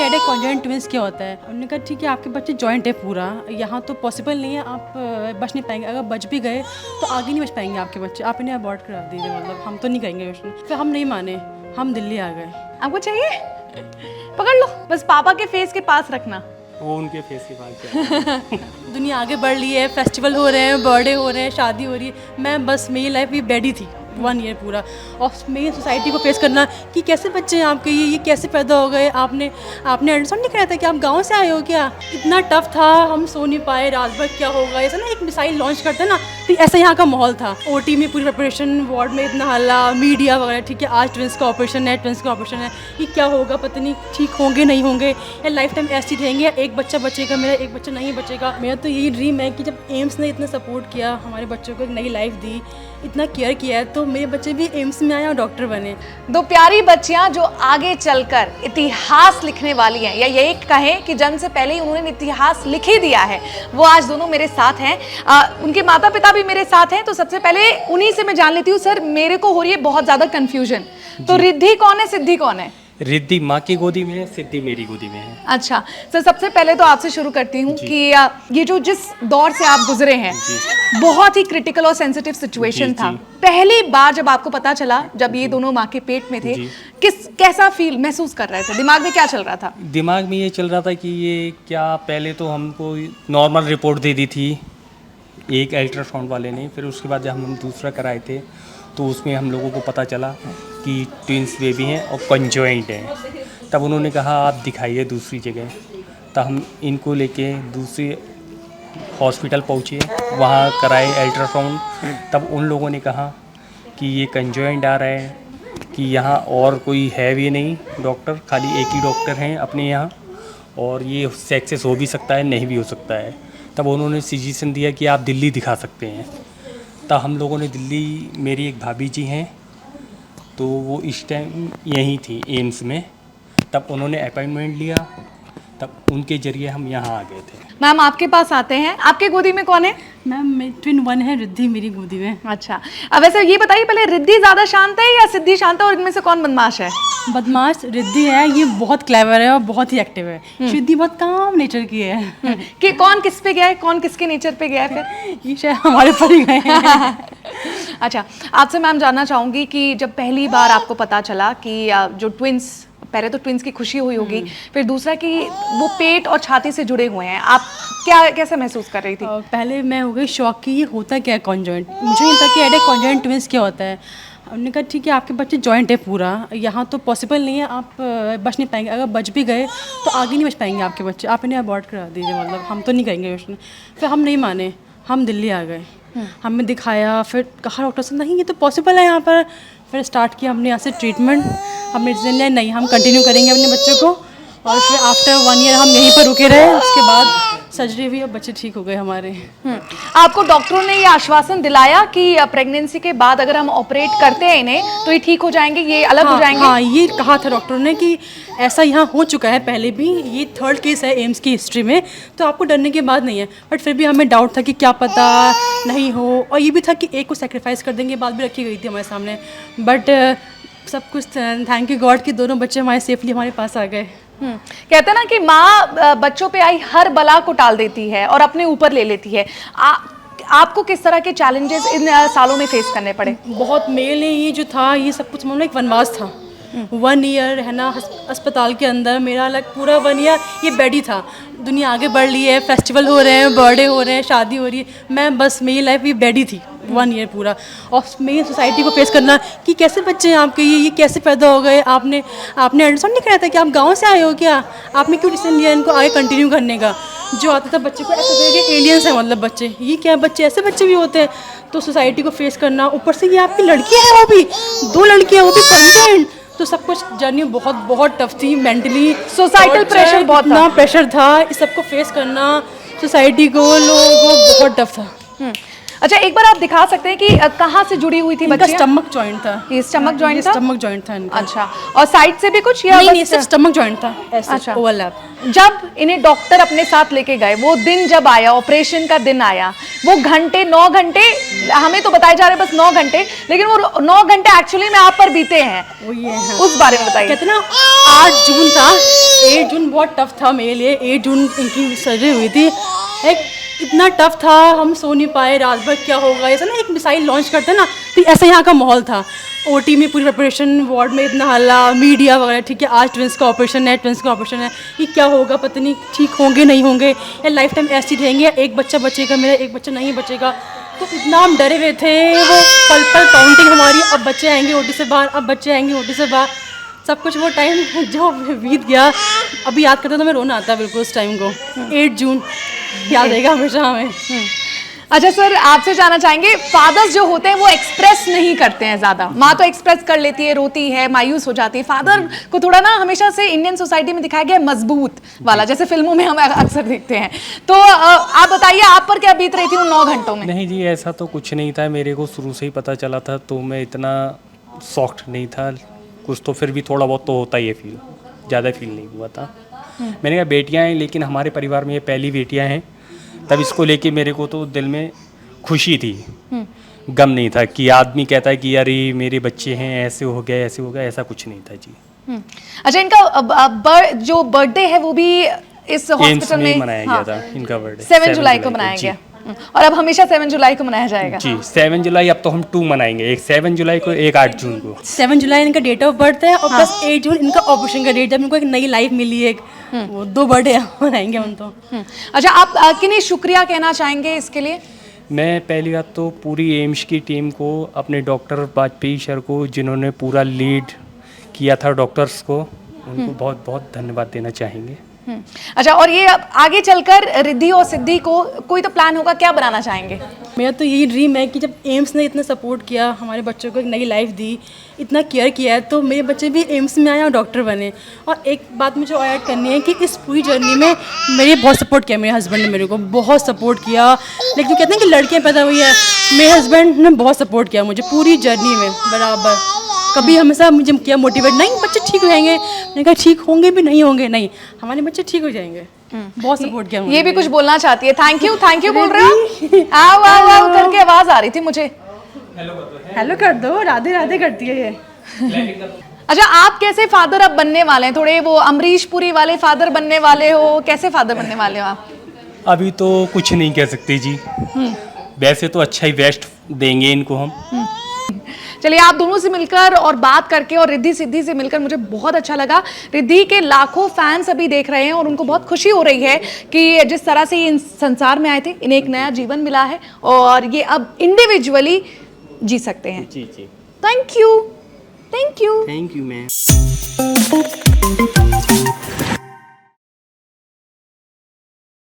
Headache conjoint twins क्या होता है। उन्होंने कहा ठीक है आपके बच्चे जॉइंट है पूरा, यहाँ तो पॉसिबल नहीं है, आप बच नहीं पाएंगे, अगर बच भी गए तो आगे नहीं बच पाएंगे आपके बच्चे, आप इन्हें अबॉर्ट करा दीजिए, मतलब हम तो नहीं करेंगे। फिर हम नहीं माने, हम दिल्ली आ गए। आपको चाहिए पकड़ लो, बस पापा के फेस के पास रखना, वो उनके फेस के पास दुनिया आगे बढ़ रही है, फेस्टिवल हो रहे हैं, बर्थडे हो रहे हैं, शादी हो रही है, मैं बस मेरी लाइफ भी बैडी थी 1 ईयर पूरा। और मेरी सोसाइटी को फेस करना कि कैसे बच्चे हैं आपके, ये कैसे पैदा हो गए, आपने अंडरस्टैंड नहीं कराया था कि आप गांव से आए हो क्या। इतना टफ था, हम सो नहीं पाए, रात भर क्या होगा, ऐसा ना एक मिसाइल लॉन्च करते हैं ना, तो ऐसा यहाँ का माहौल था। ओटी में पूरी प्रिपरेशन, वार्ड में इतना हल्ला, मीडिया वगैरह, ठीक है आज ट्विंस का ऑपरेशन है, ये क्या होगा पता नहीं, ठीक होंगे नहीं होंगे, या लाइफ टाइम ऐसे ही रहेंगे, एक बच्चा बचेगा मेरा, एक बच्चा नहीं बचेगा। मेरा तो यही ड्रीम है कि जब एम्स ने इतना सपोर्ट किया, हमारे बच्चों को एक नई लाइफ दी, इतना केयर किया है, तो मेरे बच्चे भी एम्स में आए और डॉक्टर बने। दो प्यारी बच्चियां जो आगे चलकर इतिहास लिखने वाली हैं, या यही कहें कि जन्म से पहले ही उन्होंने इतिहास लिख ही दिया है, वो आज दोनों मेरे साथ हैं। उनके माता पिता भी मेरे साथ हैं। तो सबसे पहले उन्हीं से मैं जान लेती हूँ। सर, मेरे को हो रही है बहुत ज़्यादा कन्फ्यूजन, तो रिद्धि कौन है, सिद्धि कौन है? रिद्धि माँ की गोदी में है, सिद्धि मेरी गोदी में है। अच्छा सर, सबसे पहले तो आपसे शुरू करती हूँ कि ये जो जिस दौर से आप गुजरे हैं, बहुत ही क्रिटिकल और सेंसिटिव सिचुएशन था। पहली बार जब आपको पता चला, जब ये दोनों माँ के पेट में थे, कैसा फील महसूस कर रहे थे, दिमाग में क्या चल रहा था? दिमाग में ये चल रहा था कि ये क्या, पहले तो हमको नॉर्मल रिपोर्ट दे दी थी एक अल्ट्रासाउंड वाले ने, फिर उसके बाद जब हम दूसरा कराए थे तो उसमें हम लोगों को पता चला कि ट्विंस बेबी हैं और कंजॉइंट हैं। तब उन्होंने कहा आप दिखाइए दूसरी जगह। तब हम इनको लेके दूसरे हॉस्पिटल पहुँचे, वहाँ कराए अल्ट्रासाउंड। तब उन लोगों ने कहा कि ये कंजॉइंट आ रहा है, कि यहाँ और कोई है भी नहीं डॉक्टर, खाली एक ही डॉक्टर हैं अपने यहाँ, और ये सक्सेस हो भी सकता है, नहीं भी हो सकता है। तब उन्होंने सजेशन दिया कि आप दिल्ली दिखा सकते हैं। तब हम लोगों ने दिल्ली, मेरी एक भाभी जी हैं तो वो इस टाइम यहीं थी एम्स में, तब उन्होंने अपॉइंटमेंट लिया, तब उनके जरिए हम यहाँ आ गए थे। मैम आपके पास आते हैं, आपके गोदी में कौन है? मैम ट्विन 1 है, रिद्धि मेरी गोदी में। अच्छा, अब वैसे ये बताइए पहले, रिद्धि ज़्यादा शांत है या सिद्धि शांत है, और इनमें से कौन बदमाश है? बदमाश रिद्धि है, ये बहुत क्लेवर है और बहुत ही एक्टिव है। सिद्धि बहुत काम नेचर की है। कि कौन किस पे गया है, कौन किसके नेचर पे गया है फिर? ये शायद हमारे पर ही गए हैं। अच्छा, आपसे मैम जानना चाहूँगी कि जब पहली बार आपको पता चला कि जो ट्विंस, पहले तो ट्विंस की खुशी हुई होगी, फिर दूसरा कि वो पेट और छाती से जुड़े हुए हैं, आप कैसे महसूस कर रही थी? पहले मैं हो गई शॉक कि ये होता क्या है कॉन्जॉइंट, मुझे नहीं पता कि हेडेक कॉन्जॉइंट ट्विंस क्या होता है। उन्होंने कहा ठीक है आपके बच्चे जॉइंट है पूरा, यहाँ तो पॉसिबल नहीं है, आप बच नहीं पाएंगे, अगर बच भी गए तो आगे नहीं बच पाएंगे आपके बच्चे, आप इन्हें अबॉर्ट करा दीजिए, मतलब हम तो नहीं करेंगे। फिर हम नहीं माने, हम दिल्ली आ गए। हमें दिखाया, फिर कहा डॉक्टर से नहीं ये तो पॉसिबल है यहाँ पर। फिर स्टार्ट किया हमने यहाँ से ट्रीटमेंट। हमने डिसीजन लिया नहीं हम कंटिन्यू करेंगे अपने बच्चों को, और फिर आफ्टर 1 ईयर हम यहीं पर रुके रहे। उसके बाद सर्जरी हुई और बच्चे ठीक हो गए हमारे। आपको डॉक्टरों ने ये आश्वासन दिलाया कि प्रेगनेंसी के बाद अगर हम ऑपरेट करते हैं इन्हें तो ये ठीक हो जाएंगे, ये अलग हो जाएंगे? हाँ, ये कहा था डॉक्टरों ने कि ऐसा यहाँ हो चुका है पहले भी, ये 3rd केस है एम्स की हिस्ट्री में, तो आपको डरने की बात नहीं है। बट फिर भी हमें डाउट था कि क्या पता नहीं हो, और ये भी था कि एक को सेक्रीफाइस कर देंगे, बात भी रखी गई थी हमारे सामने। बट सब कुछ थैंक यू गॉड कि दोनों बच्चे हमारे सेफली हमारे पास आ गए। कहते हैं ना कि माँ बच्चों पे आई हर बला को टाल देती है और अपने ऊपर ले लेती है। आपको किस तरह के चैलेंजेस इन सालों में फेस करने पड़े? बहुत, मेरे लिए ये जो था ये सब कुछ मतलब एक वनवास था। 1 ईयर रहना अस्पताल के अंदर, मेरा अलग पूरा 1 ईयर ये बेड ही था। दुनिया आगे बढ़ रही है, फेस्टिवल हो रहे हैं, बर्थडे हो रहे हैं, शादी हो रही है, मैं बस मेरी लाइफ ये बेड ही थी 1 ईयर पूरा। और मेरी सोसाइटी को फेस करना कि कैसे बच्चे हैं आपके, ये कैसे पैदा हो गए, आपने अंडरस्टैंड नहीं कराया था कि आप गाँव से आए हो क्या, आपने क्यों डिसीजन लिया इनको आगे कंटिन्यू करने का। जो आता था बच्चे को ऐसा लगे कि एलियंस है, मतलब बच्चे ये क्या बच्चे, ऐसे बच्चे भी होते हैं। तो सोसाइटी को फेस करना, ऊपर से ये आपकी लड़की है, वो भी 2 लड़कियाँ, वो भी कंजॉइंट, तो सब कुछ जर्नी बहुत टफ थी। मेंटली सोसाइटल प्रेशर बहुत ना, प्रेशर था, इस सबको फेस करना, सोसाइटी को, लोगों को, बहुत टफ था। अच्छा, एक बार आप दिखा सकते हैं कि कहाँ से जुड़ी हुई थी बच्ची? स्टमक जॉइंट था। ये स्टमक जॉइंट था? स्टमक जॉइंट था इनका। अच्छा, और साइड से भी कुछ या नहीं, सिर्फ स्टमक जॉइंट था ऐसा। अच्छा, ओवरलैप। जब इन्हें डॉक्टर अपने साथ लेके गए, वो दिन जब आया, ऑपरेशन का दिन आया, वो घंटे 9 घंटे हमें तो बताए जा रहे बस 9 घंटे, लेकिन वो 9 घंटे एक्चुअली में आप पर बीते हैं, वो ये है। उस बारे में बताइए। कहते ना 8 जून था, 8 जून बहुत टफ था मेरे लिए। 8 जून इनकी सर्जरी हुई थी, एक इतना टफ था, हम सो नहीं पाए रात भर, क्या होगा ऐसा ना, एक मिसाइल लॉन्च करते हैं ना, तो ऐसा यहाँ का माहौल था। ओटी में पूरी प्रिपरेशन, वार्ड में इतना हल्ला, मीडिया वगैरह, ठीक है आज ट्विंस का ऑपरेशन है, ये क्या होगा, पता नहीं ठीक होंगे नहीं होंगे, या लाइफ टाइम ऐसे ही रहेंगे, एक बच्चा बचेगा मेरा, एक बच्चा नहीं बचेगा। तो इतना हम डरे हुए थे, वो पल पल काउंटिंग हमारी, अब बच्चे आएंगे ओटी से बाहर, अब बच्चे आएंगे ओटी से बाहर, सब कुछ वो टाइम जो बीत गया, अभी याद करते तो मैं रोना आता है बिल्कुल उस टाइम को। 8 जून याद रहेगा हमेशा हमें। अच्छा सर, आपसे जानना चाहेंगे, फादर्स जो होते हैं वो एक्सप्रेस नहीं करते हैं ज़्यादा, माँ तो एक्सप्रेस कर लेती है, रोती है, मायूस हो जाती है, फादर को थोड़ा ना हमेशा से इंडियन सोसाइटी में दिखाया गया है मजबूत वाला, जैसे फिल्मों में हम अक्सर देखते हैं। तो आप बताइए, आप पर क्या बीत रही थी उन 9 घंटों में? नहीं जी, ऐसा तो कुछ नहीं था, मेरे को शुरू से ही पता चला था, तो मैं इतना सॉफ्ट नहीं था, कुछ तो फिर भी थोड़ा बहुत तो होता ही है फील, ज़्यादा फील नहीं हुआ था। मैंने कहा बेटियां हैं, लेकिन हमारे परिवार में ये पहली बेटियां हैं, तब इसको लेके मेरे को तो दिल में खुशी थी, गम नहीं था कि आदमी कहता है कि यार ये मेरे बच्चे हैं, ऐसे हो गया, ऐसा कुछ नहीं था जी। अच्छा, इनका जो बर्थडे है वो भी इस हॉस्पिटल में मनाया गया था, इनका बर्थडे 7 जुलाई को मनाया गया, और अब हमेशा 7 जुलाई को मनाया जाएगा जी। 7 जुलाई अब तो हम 2 मनाएंगे, एक 7 जुलाई को, एक 8 जून को। 7 जुलाई इनका डेट ऑफ बर्थ है, और प्लस 8 जून इनका ऑपरेशन का डेट, जब इनको एक नई लाइफ मिली है, वो 2 बर्थडे मनाएंगे हम तो। अच्छा, आप किन्हीं शुक्रिया कहना चाहेंगे इसके लिए? मैं पहली बात तो पूरी एम्स की टीम को, अपने डॉक्टर वाजपेयी सर को, जिन्होंने पूरा लीड किया था डॉक्टर्स को, उनको बहुत बहुत धन्यवाद देना चाहेंगे। अच्छा, और ये अब आगे चलकर रिद्धि और सिद्धि को कोई तो प्लान होगा, क्या बनाना चाहेंगे? मेरा तो यही ड्रीम है कि जब एम्स ने इतना सपोर्ट किया, हमारे बच्चों को एक नई लाइफ दी, इतना केयर किया है, तो मेरे बच्चे भी एम्स में आए और डॉक्टर बने। और एक बात मुझे और ऐड करनी है कि इस पूरी जर्नी में मेरे बहुत सपोर्ट किया, मेरे हस्बैंड ने मेरे को बहुत सपोर्ट किया। लेकिन जो कहते हैं कि लड़कियाँ पैदा हुई है, मेरे हस्बैंड ने बहुत सपोर्ट किया मुझे पूरी जर्नी में बराबर, कभी हमेशा मुझे किया मोटिवेट, नहीं बच्चे ठीक हो जाएंगे, मैंने कहा ठीक होंगे भी नहीं होंगे, नहीं हमारे बच्चे ठीक हो जाएंगे, बहुत सपोर्ट किया मुझे। ये भी कुछ बोलना चाहती है, थैंक यू बोल रहे हो? आओ आओ आओ करके आवाज आ रही थी मुझे। हेलो कर दो, राधे राधे करती है ये। अच्छा, आप कैसे फादर अब बनने वाले हैं? थोड़े वो अमरीश पुरी वाले फादर बनने वाले हो, कैसे फादर बनने वाले हो आप? अभी तो कुछ नहीं कह सकते जी, वैसे तो अच्छा ही बेस्ट देंगे इनको हम। चलिए, आप दोनों से मिलकर और बात करके और रिद्धि सिद्धि से मिलकर मुझे बहुत अच्छा लगा। रिद्धि के लाखों फैंस अभी देख रहे हैं और उनको बहुत खुशी हो रही है कि जिस तरह से ये इस संसार में आए थे, इन्हें एक नया जीवन मिला है और ये अब इंडिविजुअली जी सकते हैं। जी जी, thank you. Thank you ma'am.